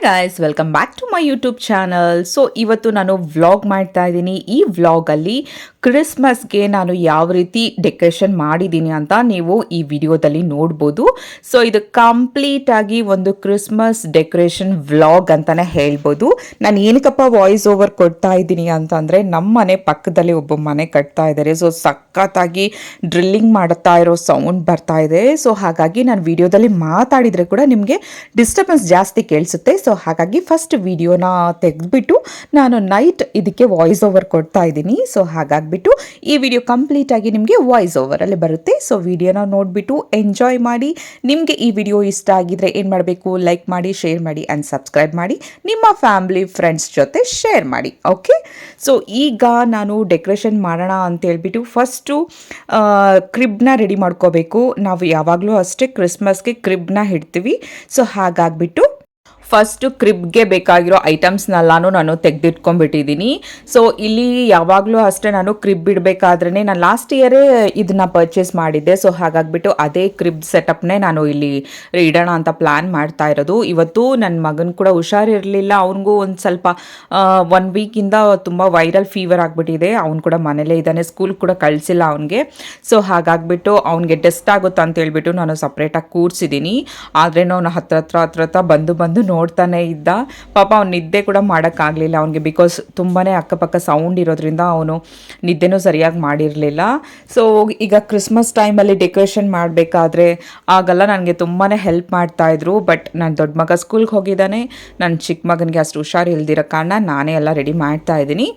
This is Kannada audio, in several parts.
Guys welcome back to my YouTube channel. So ಇವತ್ತು ನಾನು ವ್ಲಾಗ್ ಮಾಡ್ತಾ ಇದ್ದೀನಿ. ಈ ವ್ಲಾಗಲ್ಲಿ ಕ್ರಿಸ್ಮಸ್ಗೆ ನಾನು ಯಾವ ರೀತಿ ಡೆಕೋರೇಷನ್ ಮಾಡಿದ್ದೀನಿ ಅಂತ ನೀವು ಈ ವಿಡಿಯೋದಲ್ಲಿ ನೋಡ್ಬೋದು. ಸೊ ಇದು ಕಂಪ್ಲೀಟ್ ಆಗಿ ಒಂದು ಕ್ರಿಸ್ಮಸ್ ಡೆಕೋರೇಷನ್ ವ್ಲಾಗ್ ಅಂತಾನೆ ಹೇಳ್ಬೋದು. ನಾನು ಏನಕ್ಕಪ್ಪ ವಾಯ್ಸ್ ಓವರ್ ಕೊಡ್ತಾ ಇದ್ದೀನಿ ಅಂತಂದರೆ ನಮ್ಮ ಮನೆ ಪಕ್ಕದಲ್ಲಿ ಒಬ್ಬ ಮನೆ ಕಟ್ತಾ ಇದ್ದಾರೆ. ಸೊ ಸಖತ್ತಾಗಿ ಡ್ರಿಲ್ಲಿಂಗ್ ಮಾಡ್ತಾ ಇರೋ ಸೌಂಡ್ ಬರ್ತಾ ಇದೆ. ಸೊ ಹಾಗಾಗಿ ನಾನು ವಿಡಿಯೋದಲ್ಲಿ ಮಾತಾಡಿದರೆ ಕೂಡ ನಿಮಗೆ ಡಿಸ್ಟರ್ಬೆನ್ಸ್ ಜಾಸ್ತಿ ಕೇಳಿಸುತ್ತೆ. ಸೊ ಹಾಗಾಗಿ ಫಸ್ಟ್ ವಿಡಿಯೋನ ತೆಗೆದ್ಬಿಟ್ಟು ನಾನು ನೈಟ್ ಇದಕ್ಕೆ ವಾಯ್ಸ್ ಓವರ್ ಕೊಡ್ತಾ ಇದ್ದೀನಿ. ಸೊ ಹಾಗಾಗಿಬಿಟ್ಟು ಈ ವಿಡಿಯೋ ಕಂಪ್ಲೀಟ್ ಆಗಿ ನಿಮಗೆ ವಾಯ್ಸ್ ಓವರಲ್ಲಿ ಬರುತ್ತೆ. ಸೊ ವಿಡಿಯೋನ ನೋಡಿಬಿಟ್ಟು ಎಂಜಾಯ್ ಮಾಡಿ. ನಿಮಗೆ ಈ ವಿಡಿಯೋ ಇಷ್ಟ ಆಗಿದ್ರೆ ಏನು ಮಾಡಬೇಕು, ಲೈಕ್ ಮಾಡಿ, ಶೇರ್ ಮಾಡಿ ಆ್ಯಂಡ್ ಸಬ್ಸ್ಕ್ರೈಬ್ ಮಾಡಿ. ನಿಮ್ಮ ಫ್ಯಾಮಿಲಿ ಫ್ರೆಂಡ್ಸ್ ಜೊತೆ ಶೇರ್ ಮಾಡಿ. ಓಕೆ, ಸೊ ಈಗ ನಾನು ಡೆಕೋರೇಷನ್ ಮಾಡೋಣ ಅಂತೇಳ್ಬಿಟ್ಟು ಫಸ್ಟು ಕ್ರಿಬ್ನ ರೆಡಿ ಮಾಡ್ಕೋಬೇಕು. ನಾವು ಯಾವಾಗಲೂ ಅಷ್ಟೇ ಕ್ರಿಸ್ಮಸ್ಗೆ ಕ್ರಿಬ್ನ ಇಡ್ತೀವಿ. ಸೊ ಹಾಗಾಗಿಬಿಟ್ಟು ಫಸ್ಟು ಕ್ರಿಬ್ಗೆ ಬೇಕಾಗಿರೋ ಐಟಮ್ಸ್ನೆಲ್ಲಾನು ನಾನು ತೆಗೆದಿಟ್ಕೊಂಡ್ಬಿಟ್ಟಿದ್ದೀನಿ. ಸೊ ಇಲ್ಲಿ ಯಾವಾಗಲೂ ಅಷ್ಟೇ ನಾನು ಕ್ರಿಬ್ ಇಡಬೇಕಾದ್ರೆ ನಾನು ಲಾಸ್ಟ್ ಇಯರೇ ಇದನ್ನು ಪರ್ಚೇಸ್ ಮಾಡಿದ್ದೆ. ಸೊ ಹಾಗಾಗಿಬಿಟ್ಟು ಅದೇ ಕ್ರಿಬ್ ಸೆಟಪ್ನೇ ನಾನು ಇಲ್ಲಿ ಇಡೋಣ ಅಂತ ಪ್ಲ್ಯಾನ್ ಮಾಡ್ತಾ ಇರೋದು. ಇವತ್ತು ನನ್ನ ಮಗನ ಕೂಡ ಹುಷಾರಿರಲಿಲ್ಲ. ಅವನಿಗೂ ಒಂದು ಸ್ವಲ್ಪ 1 ವೀಕಿಂದ ತುಂಬ ವೈರಲ್ ಫೀವರ್ ಆಗಿಬಿಟ್ಟಿದೆ. ಅವ್ನು ಕೂಡ ಮನೇಲೇ ಇದ್ದಾನೆ, ಸ್ಕೂಲ್ ಕೂಡ ಕಳಿಸಿಲ್ಲ ಅವನಿಗೆ. ಸೊ ಹಾಗಾಗಿಬಿಟ್ಟು ಅವ್ನಿಗೆ ಟೆಸ್ಟ್ ಆಗುತ್ತೆ ಅಂತ ಹೇಳ್ಬಿಟ್ಟು ನಾನು ಸಪ್ರೇಟಾಗಿ ಕೂರಿಸಿದ್ದೀನಿ. ಆದ್ರೇನೋ ಅವನು ಹತ್ರ ಬಂದು ನೋಡ್ತಾನೆ ಇದ್ದ. ಪಾಪ ಅವ್ನು ನಿದ್ದೆ ಕೂಡ ಮಾಡೋಕ್ಕಾಗಲಿಲ್ಲ ಅವನಿಗೆ, ಬಿಕಾಸ್ ತುಂಬಾ ಅಕ್ಕಪಕ್ಕ ಸೌಂಡ್ ಇರೋದ್ರಿಂದ ಅವನು ನಿದ್ದೆನೂ ಸರಿಯಾಗಿ ಮಾಡಿರಲಿಲ್ಲ. ಸೊ ಈಗ ಕ್ರಿಸ್ಮಸ್ ಟೈಮಲ್ಲಿ ಡೆಕೋರೇಷನ್ ಮಾಡಬೇಕಾದ್ರೆ ಆಗೆಲ್ಲ ನನಗೆ ತುಂಬಾ ಹೆಲ್ಪ್ ಮಾಡ್ತಾಯಿದ್ರು. ಬಟ್ ನನ್ನ ದೊಡ್ಡ ಮಗ ಸ್ಕೂಲ್ಗೆ ಹೋಗಿದ್ದಾನೆ, ನನ್ನ ಚಿಕ್ಕ ಮಗನಿಗೆ ಅಷ್ಟು ಹುಷಾರು ಇಲ್ದಿರೋ ಕಾರಣ ನಾನೇ ಎಲ್ಲ ರೆಡಿ ಮಾಡ್ತಾ ಇದ್ದೀನಿ.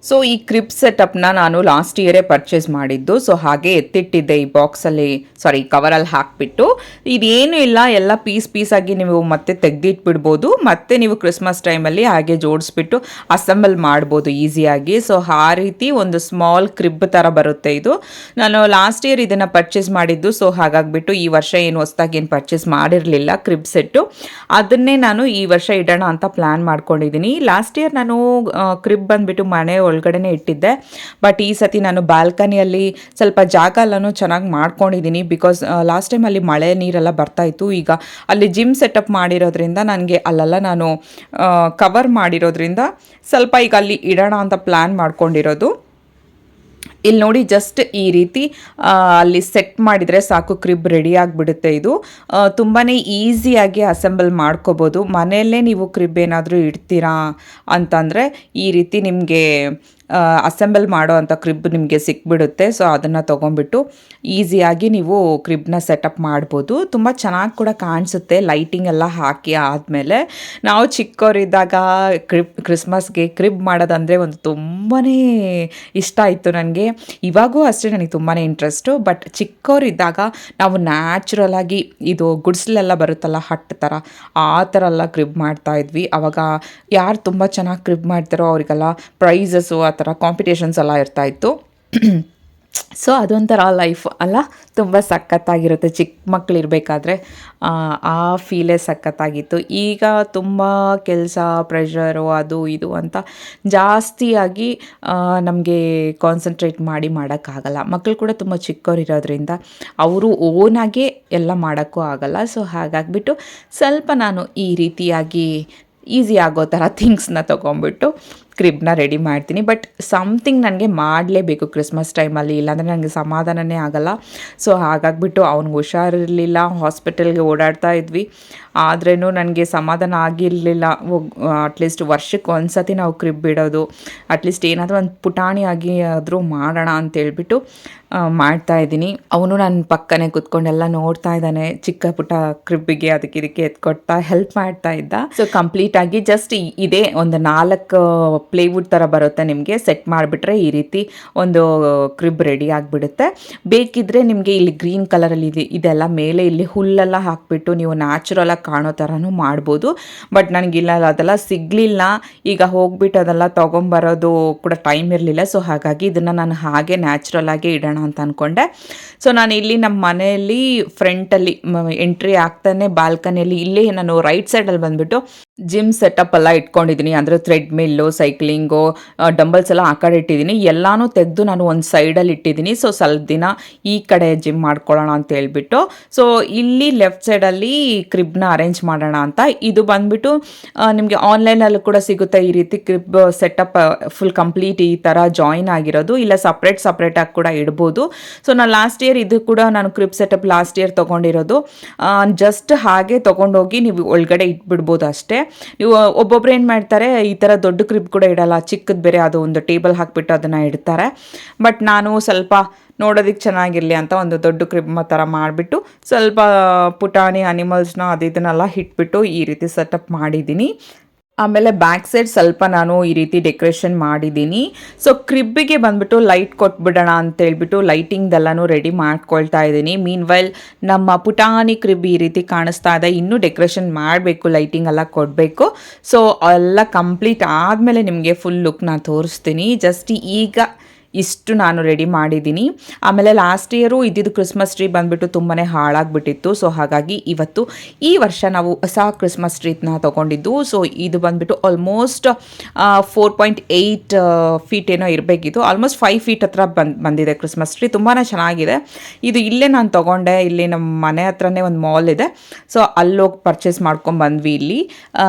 ಸೊ ಈ ಕ್ರಿಬ್ ಸೆಟಪ್ನ ನಾನು ಲಾಸ್ಟ್ ಇಯರೇ ಪರ್ಚೇಸ್ ಮಾಡಿದ್ದು. ಸೊ ಹಾಗೆ ಎತ್ತಿಟ್ಟಿದ್ದೆ ಈ ಬಾಕ್ಸಲ್ಲಿ, ಸಾರಿ ಕವರಲ್ಲಿ ಹಾಕಿಬಿಟ್ಟು. ಇದೇನು ಇಲ್ಲ, ಎಲ್ಲ ಪೀಸಾಗಿ ನೀವು ಮತ್ತೆ ತೆಗೆದಿಟ್ಬಿಡ್ಬೋದು. ಮತ್ತೆ ನೀವು ಕ್ರಿಸ್ಮಸ್ ಟೈಮಲ್ಲಿ ಹಾಗೆ ಜೋಡಿಸ್ಬಿಟ್ಟು ಅಸೆಂಬಲ್ ಮಾಡ್ಬೋದು ಈಸಿಯಾಗಿ. ಸೊ ಆ ರೀತಿ ಒಂದು ಸ್ಮಾಲ್ ಕ್ರಿಬ್ ಥರ ಬರುತ್ತೆ ಇದು. ನಾನು ಲಾಸ್ಟ್ ಇಯರ್ ಇದನ್ನು ಪರ್ಚೇಸ್ ಮಾಡಿದ್ದು. ಸೊ ಹಾಗಾಗಿಬಿಟ್ಟು ಈ ವರ್ಷ ಏನು ಹೊಸದಾಗಿ ಏನು ಪರ್ಚೇಸ್ ಮಾಡಿರಲಿಲ್ಲ ಕ್ರಿಬ್ ಸೆಟ್ಟು, ಅದನ್ನೇ ನಾನು ಈ ವರ್ಷ ಇಡೋಣ ಅಂತ ಪ್ಲ್ಯಾನ್ ಮಾಡ್ಕೊಂಡಿದ್ದೀನಿ. ಲಾಸ್ಟ್ ಇಯರ್ ನಾನು ಕ್ರಿಬ್ ಬಂದುಬಿಟ್ಟು ಮನೆ ಒಳಗಡೆನೆ ಇಟ್ಟಿದ್ದೆ. ಬಟ್ ಈ ಸತಿ ನಾನು ಬಾಲ್ಕನಿಯಲ್ಲಿ ಸ್ವಲ್ಪ ಜಾಗ ಎಲ್ಲನೂ ಚೆನ್ನಾಗಿ ಮಾಡ್ಕೊಂಡಿದ್ದೀನಿ. ಬಿಕಾಸ್ ಲಾಸ್ಟ್ ಟೈಮ್ ಅಲ್ಲಿ ಮಳೆ ನೀರೆಲ್ಲ ಬರ್ತಾ ಇತ್ತು. ಈಗ ಅಲ್ಲಿ ಜಿಮ್ ಸೆಟಪ್ ಮಾಡಿರೋದ್ರಿಂದ ನನಗೆ ಅಲ್ಲೆಲ್ಲ ನಾನು ಕವರ್ ಮಾಡಿರೋದ್ರಿಂದ ಸ್ವಲ್ಪ ಈಗ ಅಲ್ಲಿ ಇಡೋಣ ಅಂತ ಪ್ಲ್ಯಾನ್ ಮಾಡ್ಕೊಂಡಿರೋದು. ಇಲ್ಲಿ ನೋಡಿ, ಜಸ್ಟ್ ಈ ರೀತಿ ಅಲ್ಲಿ ಸೆಟ್ ಮಾಡಿದರೆ ಸಾಕು, ಕ್ರಿಬ್ ರೆಡಿ ಆಗಿಬಿಡುತ್ತೆ. ಇದು ತುಂಬಾ ಈಸಿಯಾಗಿ ಅಸೆಂಬಲ್ ಮಾಡ್ಕೋಬೋದು. ಮನೆಯಲ್ಲೇ ನೀವು ಕ್ರಿಬ್ ಏನಾದರೂ ಇಡ್ತೀರಾ ಅಂತಂದರೆ ಈ ರೀತಿ ನಿಮಗೆ ಅಸೆಂಬಲ್ ಮಾಡೋ ಅಂಥ ಕ್ರಿಬ್ ನಿಮಗೆ ಸಿಕ್ಬಿಡುತ್ತೆ. ಸೊ ಅದನ್ನು ತೊಗೊಂಬಿಟ್ಟು ಈಸಿಯಾಗಿ ನೀವು ಕ್ರಿಬ್ನ ಸೆಟಪ್ ಮಾಡ್ಬೋದು. ತುಂಬ ಚೆನ್ನಾಗಿ ಕೂಡ ಕಾಣಿಸುತ್ತೆ ಲೈಟಿಂಗ್ ಎಲ್ಲ ಹಾಕಿ ಆದಮೇಲೆ. ನಾವು ಚಿಕ್ಕವರಿದ್ದಾಗ ಕ್ರಿಸ್ಮಸ್ಗೆ ಕ್ರಿಬ್ ಮಾಡೋದಂದರೆ ಒಂದು ತುಂಬಾ ಇಷ್ಟ ಇತ್ತು ನನಗೆ. ಇವಾಗೂ ಅಷ್ಟೇ ನನಗೆ ತುಂಬಾ ಇಂಟ್ರೆಸ್ಟು. ಬಟ್ ಚಿಕ್ಕವರಿದ್ದಾಗ ನಾವು ನ್ಯಾಚುರಲಾಗಿ ಇದು ಗುಡಿಸ್ಲೆಲ್ಲ ಬರುತ್ತಲ್ಲ, ಹಟ್ ಥರ, ಆ ಥರ ಎಲ್ಲ ಕ್ರಿಬ್ ಮಾಡ್ತಾಯಿದ್ವಿ. ಆವಾಗ ಯಾರು ತುಂಬ ಚೆನ್ನಾಗಿ ಕ್ರಿಬ್ ಮಾಡ್ತಾರೋ ಅವರಿಗೆಲ್ಲ ಪ್ರೈಸಸ್ಸು ಆ ಥರ ಕಾಂಪಿಟೇಷನ್ಸ್ ಎಲ್ಲ ಇರ್ತಾಯಿತ್ತು. ಸೊ ಅದೊಂಥರ ಲೈಫ್ ಅಲ್ಲ, ತುಂಬ ಸಖತ್ತಾಗಿರುತ್ತೆ. ಚಿಕ್ಕ ಮಕ್ಕಳಿರಬೇಕಾದ್ರೆ ಆ ಫೀಲೇ ಸಖತ್ತಾಗಿತ್ತು. ಈಗ ತುಂಬ ಕೆಲಸ, ಪ್ರೆಷರು, ಅದು ಇದು ಅಂತ ಜಾಸ್ತಿಯಾಗಿ ನಮಗೆ ಕಾನ್ಸಂಟ್ರೇಟ್ ಮಾಡೋಕ್ಕಾಗಲ್ಲ. ಮಕ್ಕಳು ಕೂಡ ತುಂಬ ಚಿಕ್ಕವರಿರೋದ್ರಿಂದ ಅವರು ಓನಾಗೆ ಎಲ್ಲ ಮಾಡೋಕ್ಕೂ ಆಗಲ್ಲ. ಸೊ ಹಾಗಾಗಿಬಿಟ್ಟು ಸ್ವಲ್ಪ ನಾನು ಈ ರೀತಿಯಾಗಿ ಈಸಿ ಆಗೋ ಥರ ಥಿಂಗ್ಸ್ನ ತೊಗೊಂಬಿಟ್ಟು ಕ್ರಿಬ್ನ ರೆಡಿ ಮಾಡ್ತೀನಿ. ಬಟ್ ಸಮಥಿಂಗ್ ನನಗೆ ಮಾಡಲೇಬೇಕು ಕ್ರಿಸ್ಮಸ್ ಟೈಮಲ್ಲಿ, ಇಲ್ಲಾಂದರೆ ನನಗೆ ಸಮಾಧಾನನೇ ಆಗಲ್ಲ. ಸೊ ಹಾಗಾಗಿಬಿಟ್ಟು ಅವ್ನಿಗೆ ಹುಷಾರಿರಲಿಲ್ಲ, ಹಾಸ್ಪಿಟಲ್ಗೆ ಓಡಾಡ್ತಾ ಇದ್ವಿ. ಆದ್ರೂ ನನಗೆ ಸಮಾಧಾನ ಆಗಿರಲಿಲ್ಲ. ಅಟ್ಲೀಸ್ಟ್ ವರ್ಷಕ್ಕೆ ಒಂದು ಸತಿ ನಾವು ಕ್ರಿಬ್ ಇಡೋದು, ಅಟ್ಲೀಸ್ಟ್ ಏನಾದರೂ ಒಂದು ಪುಟಾಣಿಯಾಗಿ ಆದರೂ ಮಾಡೋಣ ಅಂತೇಳ್ಬಿಟ್ಟು ಮಾಡ್ತಾಯಿದ್ದೀನಿ. ಅವನು ನನ್ನ ಪಕ್ಕನೇ ಕೂತ್ಕೊಂಡೆಲ್ಲ ನೋಡ್ತಾ ಇದ್ದಾನೆ. ಚಿಕ್ಕ ಪುಟ್ಟ ಕ್ರಿಬ್ಬಿಗೆ ಅದಕ್ಕೆ ಇದಕ್ಕೆ ಎತ್ಕೊಡ್ತಾ ಹೆಲ್ಪ್ ಮಾಡ್ತಾ ಇದ್ದ. ಸೊ ಕಂಪ್ಲೀಟಾಗಿ ಜಸ್ಟ್ ಇದೇ ಒಂದು 4 ಪ್ಲೇವುಡ್ ಥರ ಬರುತ್ತೆ, ನಿಮಗೆ ಸೆಟ್ ಮಾಡಿಬಿಟ್ರೆ ಈ ರೀತಿ ಒಂದು ಕ್ರಿಬ್ ರೆಡಿ ಆಗಿಬಿಡುತ್ತೆ. ಬೇಕಿದ್ದರೆ ನಿಮಗೆ ಇಲ್ಲಿ ಗ್ರೀನ್ ಕಲರಲ್ಲಿ ಇದೆಲ್ಲ ಮೇಲೆ ಇಲ್ಲಿ ಹುಲ್ಲೆಲ್ಲ ಹಾಕಿಬಿಟ್ಟು ನೀವು ನ್ಯಾಚುರಲಾಗಿ ಕಾಣೋ ಥರನೂ ಮಾಡ್ಬೋದು. ಬಟ್ ನನಗಿಲ್ಲ, ಅದೆಲ್ಲ ಸಿಗಲಿಲ್ಲ. ಈಗ ಹೋಗ್ಬಿಟ್ಟು ಅದೆಲ್ಲ ತೊಗೊಂಬರೋದು ಕೂಡ ಟೈಮ್ ಇರಲಿಲ್ಲ. ಸೊ ಹಾಗಾಗಿ ಇದನ್ನು ನಾನು ಹಾಗೆ ನ್ಯಾಚುರಲಾಗಿ ಇಡೋಣ ಅಂತ ಅಂದ್ಕೊಂಡೆ. ಸೊ ನಾನು ಇಲ್ಲಿ ನಮ್ಮ ಮನೆಯಲ್ಲಿ ಫ್ರಂಟಲ್ಲಿ ಎಂಟ್ರಿ ಆಗ್ತಾನೆ ಬಾಲ್ಕನಿಯಲ್ಲಿ ಇಲ್ಲೇ ನಾನು ರೈಟ್ ಸೈಡಲ್ಲಿ ಬಂದುಬಿಟ್ಟು ಜಿಮ್ ಸೆಟಪ್ ಎಲ್ಲ ಇಟ್ಕೊಂಡಿದ್ದೀನಿ. ಅಂದರೆ ಥ್ರೆಡ್ ಮಿಲ್ಲು, ಸೈಕ್ಲಿಂಗು, ಡಂಬಲ್ಸ್ ಎಲ್ಲ ಆ ಕಡೆ ಇಟ್ಟಿದ್ದೀನಿ. ಎಲ್ಲನೂ ತೆಗೆದು ನಾನು ಒಂದು ಸೈಡಲ್ಲಿ ಇಟ್ಟಿದ್ದೀನಿ. ಸೊ ಸ್ವಲ್ಪ ದಿನ ಈ ಕಡೆ ಜಿಮ್ ಮಾಡ್ಕೊಳ್ಳೋಣ ಅಂತ ಹೇಳ್ಬಿಟ್ಟು. ಸೊ ಇಲ್ಲಿ ಲೆಫ್ಟ್ ಸೈಡಲ್ಲಿ ಕ್ರಿಬ್ನ ಅರೇಂಜ್ ಮಾಡೋಣ ಅಂತ. ಇದು ಬಂದ್ಬಿಟ್ಟು ನಿಮಗೆ ಆನ್ಲೈನಲ್ಲೂ ಕೂಡ ಸಿಗುತ್ತೆ ಈ ರೀತಿ ಕ್ರಿಬ್ ಸೆಟಪ್ ಫುಲ್ ಕಂಪ್ಲೀಟ್ ಈ ಥರ ಜಾಯಿನ್ ಆಗಿರೋದು. ಇಲ್ಲ ಸಪ್ರೇಟಾಗಿ ಕೂಡ ಇಡ್ಬೋದು. ಸೊ ನಾನು ಲಾಸ್ಟ್ ಇಯರ್ ಇದು ಕೂಡ ನಾನು ಕ್ರಿಬ್ ಸೆಟಪ್ ಲಾಸ್ಟ್ ಇಯರ್ ತೊಗೊಂಡಿರೋದು. ಜಸ್ಟ್ ಹಾಗೆ ತೊಗೊಂಡೋಗಿ ನೀವು ಒಳಗಡೆ ಇಟ್ಬಿಡ್ಬೋದು ಅಷ್ಟೇ. ನೀವು ಒಬ್ಬೊಬ್ರು ಏನು ಮಾಡ್ತಾರೆ, ಈ ಥರ ದೊಡ್ಡ ಕ್ರಿಬ್ ಕೂಡ ಇಡಲ್ಲ, ಚಿಕ್ಕದು ಬೇರೆ ಅದು ಒಂದು ಟೇಬಲ್ ಹಾಕಿಬಿಟ್ಟು ಅದನ್ನು ಇಡ್ತಾರೆ. ಬಟ್ ನಾನು ಸ್ವಲ್ಪ ನೋಡೋದಕ್ಕೆ ಚೆನ್ನಾಗಿರಲಿ ಅಂತ ಒಂದು ದೊಡ್ಡ ಕ್ರಿಬ್ ಥರ ಮಾಡಿಬಿಟ್ಟು ಸ್ವಲ್ಪ ಪುಟಾಣಿ ಅನಿಮಲ್ಸ್ನ ಇದನ್ನೆಲ್ಲ ಇಟ್ಬಿಟ್ಟು ಈ ರೀತಿ ಸೆಟಪ್ ಮಾಡಿದ್ದೀನಿ. ಆಮೇಲೆ ಬ್ಯಾಕ್ ಸೈಡ್ ಸ್ವಲ್ಪ ನಾನು ಈ ರೀತಿ ಡೆಕೋರೇಷನ್ ಮಾಡಿದ್ದೀನಿ. ಸೊ ಕ್ರಿಬ್ಬಿಗೆ ಬಂದ್ಬಿಟ್ಟು ಲೈಟ್ ಕೊಟ್ಬಿಡೋಣ ಅಂತ ಹೇಳ್ಬಿಟ್ಟು ಲೈಟಿಂಗ್ದೆಲ್ಲನೂ ರೆಡಿ ಮಾಡ್ಕೊಳ್ತಾ ಇದ್ದೀನಿ. ಮೀನ್ ವೈಲ್ ನಮ್ಮ ಪುಟಾಣಿ ಕ್ರಿಬ್ ಈ ರೀತಿ ಕಾಣಿಸ್ತಾ ಇದೆ. ಇನ್ನೂ ಡೆಕೋರೇಷನ್ ಮಾಡಬೇಕು, ಲೈಟಿಂಗ್ ಎಲ್ಲ ಕೊಡಬೇಕು. ಸೊ ಎಲ್ಲ ಕಂಪ್ಲೀಟ್ ಆದಮೇಲೆ ನಿಮಗೆ ಫುಲ್ ಲುಕ್ನ ತೋರಿಸ್ತೀನಿ. ಜಸ್ಟ್ ಈಗ ಇಷ್ಟು ನಾನು ರೆಡಿ ಮಾಡಿದ್ದೀನಿ. ಆಮೇಲೆ ಲಾಸ್ಟ್ ಇಯರು ಇದ್ದಿದ್ದು ಕ್ರಿಸ್ಮಸ್ ಟ್ರೀ ಬಂದುಬಿಟ್ಟು ತುಂಬಾ ಹಾಳಾಗಿಬಿಟ್ಟಿತ್ತು. ಸೊ ಹಾಗಾಗಿ ಈ ವರ್ಷ ನಾವು ಹೊಸ ಕ್ರಿಸ್ಮಸ್ ಟ್ರೀನ ತೊಗೊಂಡಿದ್ದು. ಸೊ ಇದು ಬಂದುಬಿಟ್ಟು ಆಲ್ಮೋಸ್ಟ್ 4.8 ಫೀಟ್ ಏನೋ ಇರಬೇಕಿತ್ತು. ಆಲ್ಮೋಸ್ಟ್ 5 ಫೀಟ್ ಹತ್ರ ಬಂದಿದೆ ಕ್ರಿಸ್ಮಸ್ ಟ್ರೀ. ತುಂಬಾ ಚೆನ್ನಾಗಿದೆ ಇದು. ಇಲ್ಲೇ ನಾನು ತೊಗೊಂಡೆ, ಇಲ್ಲಿ ನಮ್ಮ ಮನೆ ಹತ್ರನೇ ಒಂದು ಮಾಲ್ ಇದೆ. ಸೊ ಅಲ್ಲೋಗಿ ಪರ್ಚೇಸ್ ಮಾಡ್ಕೊಂಡು ಬಂದ್ವಿ ಇಲ್ಲಿ.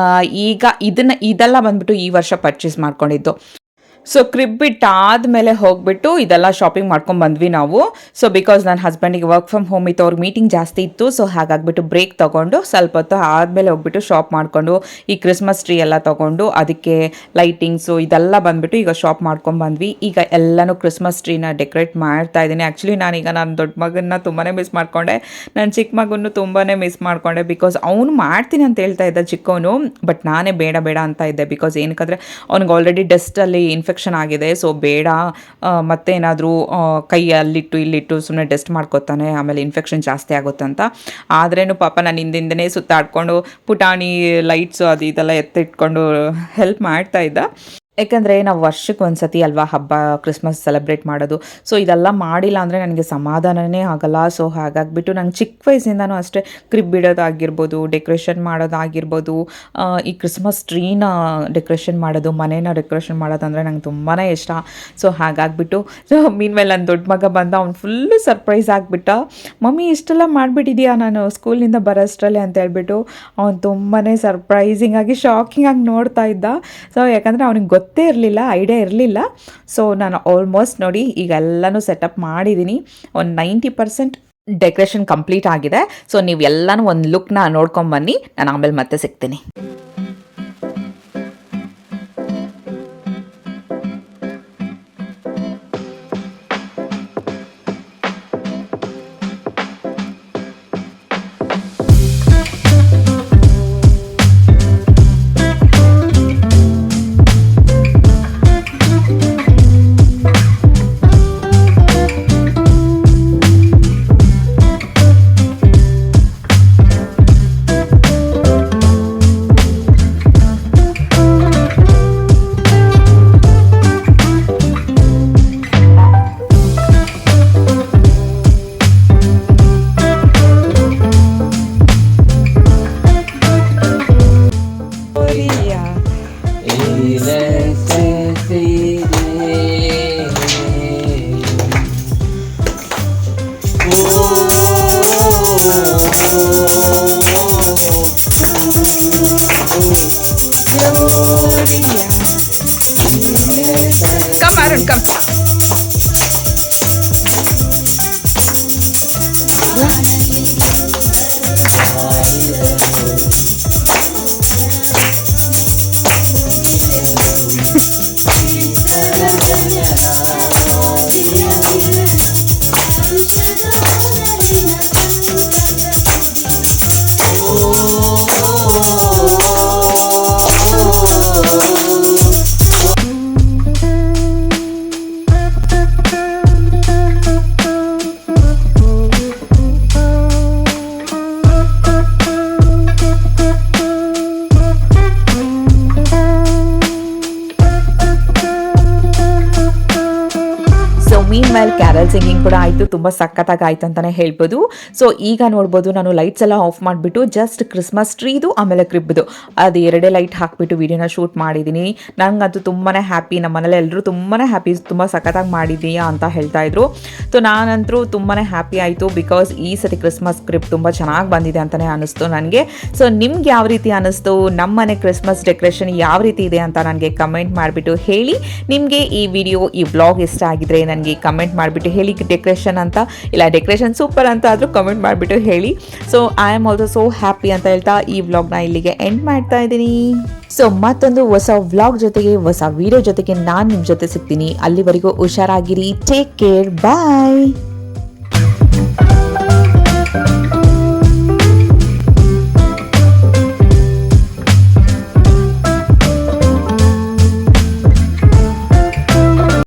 ಈಗ ಇದೆಲ್ಲ ಬಂದುಬಿಟ್ಟು ಈ ವರ್ಷ ಪರ್ಚೇಸ್ ಮಾಡ್ಕೊಂಡಿದ್ದು. ಸೊ ಕ್ರಿಬ್ ಬಿಟ್ಟಾದಮೇಲೆ ಹೋಗ್ಬಿಟ್ಟು ಇದೆಲ್ಲ ಶಾಪಿಂಗ್ ಮಾಡ್ಕೊಂಡು ಬಂದ್ವಿ ನಾವು. ಸೊ ಬಿಕಾಸ್ ನನ್ನ ಹಸ್ಬೆಂಡಿಗೆ ವರ್ಕ್ ಫ್ರಮ್ ಹೋಮ್ ಇತ್ತು, ಅವ್ರಿಗೆ ಮೀಟಿಂಗ್ ಜಾಸ್ತಿ ಇತ್ತು. ಸೊ ಹಾಗಾಗ್ಬಿಟ್ಟು ಬ್ರೇಕ್ ತೊಗೊಂಡು ಸ್ವಲ್ಪ ಹೊತ್ತು ಆದಮೇಲೆ ಹೋಗ್ಬಿಟ್ಟು ಶಾಪ್ ಮಾಡಿಕೊಂಡು ಈ ಕ್ರಿಸ್ಮಸ್ ಟ್ರೀ ಎಲ್ಲ ತೊಗೊಂಡು ಅದಕ್ಕೆ ಲೈಟಿಂಗ್ಸು ಇದೆಲ್ಲ ಬಂದುಬಿಟ್ಟು ಈಗ ಶಾಪ್ ಮಾಡ್ಕೊಂಡು ಬಂದ್ವಿ. ಈಗ ಎಲ್ಲನೂ ಕ್ರಿಸ್ಮಸ್ ಟ್ರೀನ ಡೆಕೋರೇಟ್ ಮಾಡ್ತಾ ಇದ್ದೀನಿ. ಆ್ಯಕ್ಚುಲಿ ನಾನು ದೊಡ್ಡ ಮಗನ್ನ ತುಂಬಾ ಮಿಸ್ ಮಾಡಿಕೊಂಡೆ, ನನ್ನ ಚಿಕ್ಕ ಮಗನ್ನು ತುಂಬಾ ಮಿಸ್ ಮಾಡಿಕೊಂಡೆ. ಬಿಕಾಸ್ ಅವನು ಮಾಡ್ತೀನಿ ಅಂತ ಹೇಳ್ತಾ ಇದ್ದ ಚಿಕ್ಕವನು, ಬಟ್ ನಾನೇ ಬೇಡ ಅಂತ ಇದ್ದೆ. ಬಿಕಾಸ್ ಏನಕ್ಕಂದರೆ ಅವ್ನಿಗೆ ಆಲ್ರೆಡಿ ಡಸ್ಟಲ್ಲಿ ಇನ್ಫೆಕ್ಷನ್ ಆಗಿದೆ. ಸೊ ಬೇಡ, ಮತ್ತೇನಾದರೂ ಕೈ ಅಲ್ಲಿಟ್ಟು ಇಲ್ಲಿಟ್ಟು ಸುಮ್ಮನೆ ಟೆಸ್ಟ್ ಮಾಡ್ಕೊತಾನೆ, ಆಮೇಲೆ ಇನ್ಫೆಕ್ಷನ್ ಜಾಸ್ತಿ ಆಗುತ್ತಂತ. ಆದ್ರೇನು ಪಾಪ ನಾನು ಹಿಂದಿಂದನೇ ಸುತ್ತಾಡ್ಕೊಂಡು ಪುಟಾಣಿ ಲೈಟ್ಸು ಇದೆಲ್ಲ ಎತ್ತಿಟ್ಕೊಂಡು ಹೆಲ್ಪ್ ಮಾಡ್ತಾ ಇದ್ದ. ಯಾಕಂದರೆ ನಾವು ವರ್ಷಕ್ಕೆ ಒಂದು ಸತಿ ಅಲ್ವಾ ಹಬ್ಬ ಕ್ರಿಸ್ಮಸ್ ಸೆಲೆಬ್ರೇಟ್ ಮಾಡೋದು. ಸೊ ಇದೆಲ್ಲ ಮಾಡಿಲ್ಲ ಅಂದರೆ ನನಗೆ ಸಮಾಧಾನನೇ ಆಗಲ್ಲ. ಸೊ ಹಾಗಾಗಿಬಿಟ್ಟು ನಂಗೆ ಚಿಕ್ಕ ವಯಸ್ಸಿಂದನೂ ಅಷ್ಟೇ ಕ್ರಿಬ್ ಇಡೋದಾಗಿರ್ಬೋದು, ಡೆಕೋರೇಷನ್ ಮಾಡೋದಾಗಿರ್ಬೋದು, ಈ ಕ್ರಿಸ್ಮಸ್ ಟ್ರೀನ ಡೆಕೋರೇಷನ್ ಮಾಡೋದು, ಮನೇನ ಡೆಕೋರೇಷನ್ ಮಾಡೋದಂದರೆ ನಂಗೆ ತುಂಬಾ ಇಷ್ಟ. ಸೊ ಹಾಗಾಗಿಬಿಟ್ಟು ಮೀನ್ ಮೇಲೆ ನನ್ನ ದೊಡ್ಡ ಮಗ ಬಂದ, ಅವ್ನು ಫುಲ್ಲು ಸರ್ಪ್ರೈಸ್ ಆಗಿಬಿಟ್ಟ. ಮಮ್ಮಿ ಇಷ್ಟೆಲ್ಲ ಮಾಡಿಬಿಟ್ಟಿದ್ಯಾ ನಾನು ಸ್ಕೂಲಿಂದ ಬರೋಷ್ಟರಲ್ಲೇ ಅಂತ ಹೇಳ್ಬಿಟ್ಟು ಅವ್ನು ತುಂಬಾ ಸರ್ಪ್ರೈಸಿಂಗ್ ಆಗಿ ಶಾಕಿಂಗ್ ಆಗಿ ನೋಡ್ತಾ ಇದ್ದ. ಸೊ ಯಾಕಂದರೆ ಅವ್ನಿಗೆ ಗೊತ್ತೇ ಇರಲಿಲ್ಲ, ಐಡಿಯಾ ಇರಲಿಲ್ಲ. ಸೊ ನಾನು ಆಲ್ಮೋಸ್ಟ್ ನೋಡಿ ಈಗ ಎಲ್ಲನೂ ಸೆಟಪ್ ಮಾಡಿದ್ದೀನಿ. ಒಂದು 90% ಡೆಕೋರೇಷನ್ ಕಂಪ್ಲೀಟ್ ಆಗಿದೆ. ಸೊ ನೀವು ಎಲ್ಲನೂ ಒಂದು ಲುಕ್ನ ನೋಡ್ಕೊಂಬನ್ನಿ, ನಾನು ಆಮೇಲೆ ಮತ್ತೆ ಸಿಗ್ತೀನಿ. Come, Arun, come. ಆಮೇಲೆ ಕ್ಯಾರಲ್ ಸಿಂಗಿಂಗ್ ಕೂಡ ಆಯಿತು, ತುಂಬ ಸಖತ್ತಾಗಿ ಆಯ್ತು ಅಂತಲೇ ಹೇಳ್ಬೋದು. ಸೊ ಈಗ ನೋಡ್ಬೋದು ನಾನು ಲೈಟ್ಸ್ ಎಲ್ಲ ಆಫ್ ಮಾಡಿಬಿಟ್ಟು ಜಸ್ಟ್ ಕ್ರಿಸ್ಮಸ್ ಟ್ರೀದು ಆಮೇಲೆ ಕ್ರಿಬ್ದು ಅದು ಎರಡೇ ಲೈಟ್ ಹಾಕಿಬಿಟ್ಟು ವಿಡಿಯೋನ ಶೂಟ್ ಮಾಡಿದ್ದೀನಿ. ನನಗಂತೂ ತುಂಬಾ ಹ್ಯಾಪಿ, ನಮ್ಮ ಮನೇಲಿ ಎಲ್ಲರೂ ತುಂಬಾ ಹ್ಯಾಪಿ, ತುಂಬ ಸಖತ್ತಾಗಿ ಮಾಡಿದ್ದೀಯಾ ಅಂತ ಹೇಳ್ತಾ ಇದ್ರು. ಸೊ ನಾನಂತರೂ ತುಂಬಾ ಹ್ಯಾಪಿ ಆಯಿತು, ಬಿಕಾಸ್ ಈ ಸತಿ ಕ್ರಿಸ್ಮಸ್ ಕ್ರಿಪ್ ತುಂಬ ಚೆನ್ನಾಗಿ ಬಂದಿದೆ ಅಂತಲೇ ಅನ್ನಿಸ್ತು ನನಗೆ. ಸೊ ನಿಮ್ಗೆ ಯಾವ ರೀತಿ ಅನ್ನಿಸ್ತು, ನಮ್ಮ ಮನೆ ಕ್ರಿಸ್ಮಸ್ ಡೆಕೋರೇಷನ್ ಯಾವ ರೀತಿ ಇದೆ ಅಂತ ನನಗೆ ಕಮೆಂಟ್ ಮಾಡಿಬಿಟ್ಟು ಹೇಳಿ. ನಿಮಗೆ ಈ ವಿಡಿಯೋ ಈ ವ್ಲಾಗ್ ಇಷ್ಟ ಆಗಿದ್ರೆ ನನಗೆ ಕಮೆಂಟ್ ಮಾಡಿಬಿಟ್ಟು ಹೇಳಿ ಡೆಕೋರೇಷನ್ ಅಂತ, ಇಲ್ಲ ಡೆಕೋರೇಷನ್ ಸೂಪರ್ ಅಂತ ಆದರೂ ಕಮೆಂಟ್ ಮಾಡಿಬಿಟ್ಟು ಹೇಳಿ. So I am also so happy ಅಂತ ಹೇಳ್ತಾ ಈ ವ್ಲಾಗ್ನ ಇಲ್ಲಿಗೆ ಎಂಡ್ ಮಾಡ್ತಾ ಇದ್ದೀನಿ. ಸೊ ಮತ್ತೊಂದು ಹೊಸ ವ್ಲಾಗ್ ಜೊತೆಗೆ ಹೊಸ ವಿಡಿಯೋ ಜೊತೆಗೆ ನಾನು ನಿಮ್ಮ ಜೊತೆ ಸಿಗ್ತೀನಿ. ಅಲ್ಲಿವರೆಗೂ ಹುಷಾರಾಗಿರಿ. ಟೇಕ್ ಕೇರ್, ಬಾಯ್.